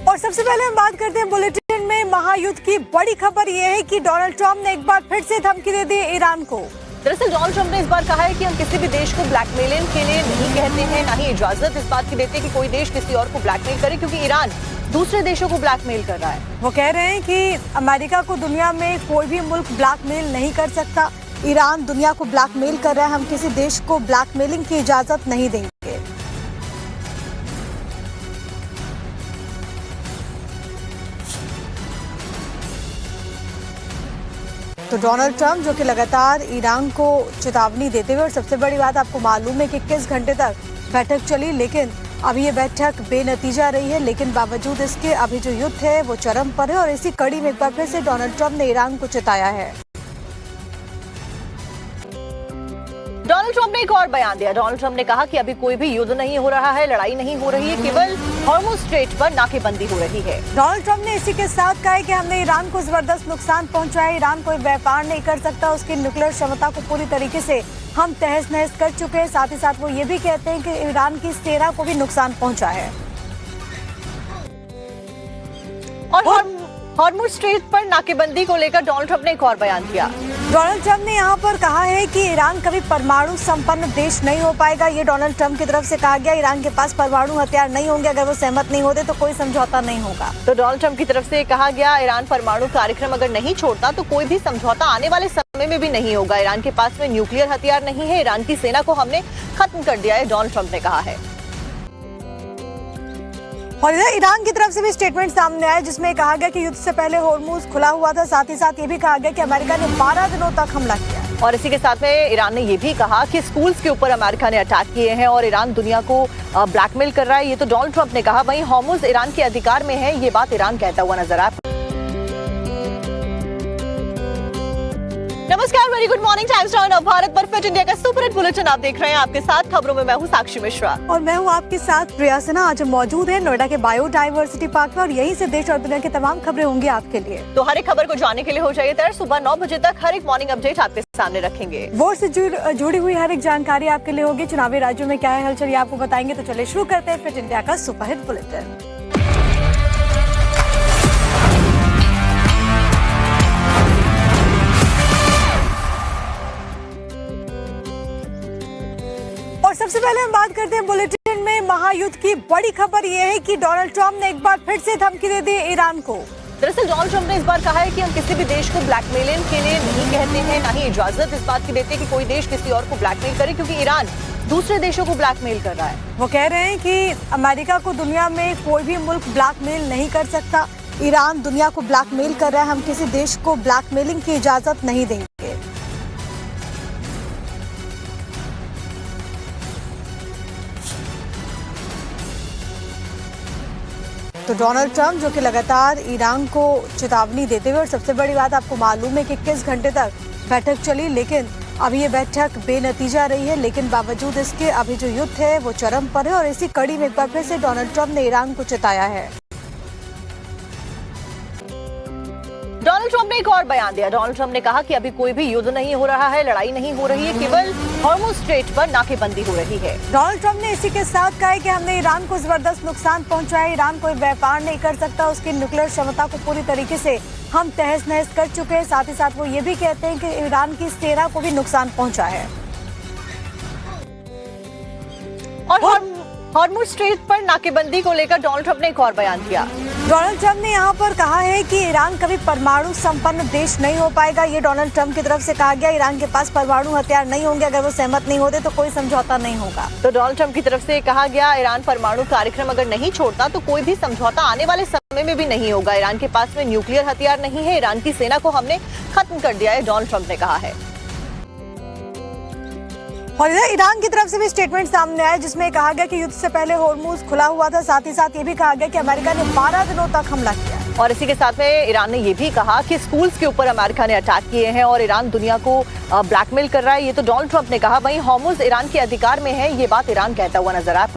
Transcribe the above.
और सबसे पहले हम बात करते हैं बुलेटिन में महायुद्ध की बड़ी खबर ये है कि डोनाल्ड ट्रंप ने एक बार फिर से धमकी दे दी ईरान को। दरअसल डोनाल्ड ट्रंप ने इस बार कहा है कि हम किसी भी देश को ब्लैकमेलिंग के लिए नहीं कहते हैं, ना ही इजाजत इस बात की देते हैं कि कोई देश किसी और को ब्लैकमेल करे, क्योंकि ईरान दूसरे देशों को ब्लैकमेल कर रहा है। वो कह रहे हैं कि अमेरिका को दुनिया में कोई भी मुल्क ब्लैकमेल नहीं कर सकता। ईरान दुनिया को ब्लैकमेल कर रहा है, हम किसी देश को ब्लैकमेलिंग की इजाजत नहीं देंगे। तो डोनाल्ड ट्रंप जो कि लगातार ईरान को चेतावनी देते हुए, और सबसे बड़ी बात आपको मालूम है कि 21 घंटे तक बैठक चली, लेकिन अभी ये बैठक बेनतीजा रही है। लेकिन बावजूद इसके अभी जो युद्ध है वो चरम पर है, और इसी कड़ी में एक बार फिर से डोनाल्ड ट्रंप ने ईरान को चेताया है। डोनाल्ड ट्रंप ने एक और बयान दिया। डोनाल्ड ट्रंप ने कहा कि अभी कोई भी युद्ध नहीं हो रहा है, लड़ाई नहीं हो रही है, केवल हॉर्मुज़ स्ट्रेट पर नाकेबंदी हो रही है। डोनाल्ड ट्रंप ने इसी के साथ कहा है कि हमने ईरान को जबरदस्त नुकसान पहुंचाया, ईरान कोई व्यापार नहीं कर सकता, उसकी न्यूक्लियर क्षमता को पूरी तरीके से हम तहस नहस कर चुके हैं। साथ ही साथ वो ये भी कहते हैं कि ईरान की सेना को भी नुकसान पहुंचा है। और हॉर्मुज़ स्ट्रेट पर नाकेबंदी को लेकर डोनाल्ड ट्रंप ने एक और बयान दिया। डोनाल्ड ट्रंप ने यहाँ पर कहा है कि ईरान कभी परमाणु संपन्न देश नहीं हो पाएगा। ये डोनाल्ड ट्रंप की तरफ से कहा गया। ईरान के पास परमाणु हथियार नहीं होंगे, अगर वो सहमत नहीं होते तो कोई समझौता नहीं होगा। तो डोनाल्ड ट्रंप की तरफ से कहा गया, ईरान परमाणु कार्यक्रम अगर नहीं छोड़ता तो कोई भी समझौता आने वाले समय में भी नहीं होगा। ईरान के पास में न्यूक्लियर हथियार नहीं है, ईरान की सेना को हमने खत्म कर दिया है, डोनाल्ड ट्रंप ने कहा है। और इधर ईरान की तरफ से भी स्टेटमेंट सामने आया, जिसमें कहा गया कि युद्ध से पहले हॉर्मुज़ खुला हुआ था। साथ ही साथ ये भी कहा गया कि अमेरिका ने 12 दिनों तक हमला किया। और इसी के साथ में ईरान ने ये भी कहा कि स्कूल्स के ऊपर अमेरिका ने अटैक किए हैं और ईरान दुनिया को ब्लैकमेल कर रहा है। ये तो डोनाल्ड ट्रंप ने कहा। वहीं हॉर्मुज़ ईरान के अधिकार में है, ये बात ईरान कहता हुआ नजर आया। नमस्कार, very good morning. Times now Bharat पर फिट इंडिया का सुपर हिट बुलेटिन आप देख रहे हैं। आपके साथ खबरों में मैं हूं साक्षी मिश्रा और मैं हूं आपके साथ प्रिया सिन्हा। आज हम मौजूद हैं नोएडा के बायोडायवर्सिटी पार्क में, और यहीं से देश और दुनिया की तमाम खबरें होंगी आपके लिए। तो हर एक खबर को जानने के लिए हो जाइए तैयार। सुबह 9 बजे तक हर एक मॉर्निंग अपडेट आपके सामने रखेंगे। वोट से जुड़ी हुई हर एक जानकारी आपके लिए होगी। चुनावी राज्यों में क्या है हलचल, ये आपको बताएंगे। तो चलिए शुरू करते हैं फिट इंडिया का सुपर हिट बुलेटिन। और सबसे पहले हम बात करते हैं बुलेटिन में महायुद्ध की बड़ी खबर ये है कि डोनाल्ड ट्रंप ने एक बार फिर से धमकी दे दी ईरान को। दरअसल डोनाल्ड ट्रंप ने इस बार कहा है कि हम किसी भी देश को ब्लैकमेलिंग के लिए नहीं कहते हैं, ना ही इजाजत इस बात की देते हैं कि कोई देश किसी और को ब्लैकमेल करे, क्योंकि ईरान दूसरे देशों को ब्लैकमेल कर रहा है। वो कह रहे हैं कि अमेरिका को दुनिया में कोई भी मुल्क ब्लैकमेल नहीं कर सकता। ईरान दुनिया को ब्लैकमेल कर रहा है, हम किसी देश को ब्लैकमेलिंग की इजाजत नहीं देंगे। तो डोनाल्ड ट्रंप जो कि लगातार ईरान को चेतावनी देते हुए, और सबसे बड़ी बात आपको मालूम है कि 21 घंटे तक बैठक चली, लेकिन अभी ये बैठक बेनतीजा रही है। लेकिन बावजूद इसके अभी जो युद्ध है वो चरम पर है, और इसी कड़ी में एक बार फिर से डोनाल्ड ट्रंप ने ईरान को चेताया है। डोनाल्ड ट्रंप ने एक और बयान दिया। डोनाल्ड ट्रंप ने कहा कि अभी कोई भी युद्ध नहीं हो रहा है, लड़ाई नहीं हो रही है, केवल हॉर्मुज़ स्ट्रेट पर नाकेबंदी हो रही है। डोनाल्ड ट्रंप ने इसी के साथ कहा है कि हमने ईरान को जबरदस्त नुकसान पहुंचाया, ईरान कोई व्यापार नहीं कर सकता, उसकी न्यूक्लियर क्षमता को पूरी तरीके से हम तहस नहस कर चुके हैं। साथ ही साथ वो ये भी कहते हैं कि ईरान की सेना को भी नुकसान पहुंचा है। और हॉर्मुज़ स्ट्रेट पर नाकेबंदी को लेकर डोनाल्ड ट्रंप ने एक और बयान दिया। डोनाल्ड ट्रंप ने यहाँ पर कहा है कि ईरान कभी परमाणु संपन्न देश नहीं हो पाएगा। ये डोनाल्ड ट्रंप की तरफ से कहा गया। ईरान के पास परमाणु हथियार नहीं होंगे, अगर वो सहमत नहीं होते तो कोई समझौता नहीं होगा। तो डोनाल्ड ट्रंप की तरफ से कहा गया, ईरान परमाणु कार्यक्रम अगर नहीं छोड़ता तो कोई भी समझौता आने वाले समय में भी नहीं होगा। ईरान के पास में न्यूक्लियर हथियार नहीं है, ईरान की सेना को हमने खत्म कर दिया है, डोनाल्ड ट्रंप ने कहा है। और इधर ईरान की तरफ से भी स्टेटमेंट सामने आया, जिसमें कहा गया कि युद्ध से पहले हॉर्मुज़ खुला हुआ था। साथ ही साथ ये भी कहा गया कि अमेरिका ने 12 दिनों तक हमला किया। और इसी के साथ में ईरान ने ये भी कहा कि स्कूल्स के ऊपर अमेरिका ने अटैक किए हैं और ईरान दुनिया को ब्लैकमेल कर रहा है। ये तो डोनाल्ड ट्रंप ने कहा। वहीं हॉर्मुज़ ईरान के अधिकार में है, ये बात ईरान कहता हुआ नजर आया।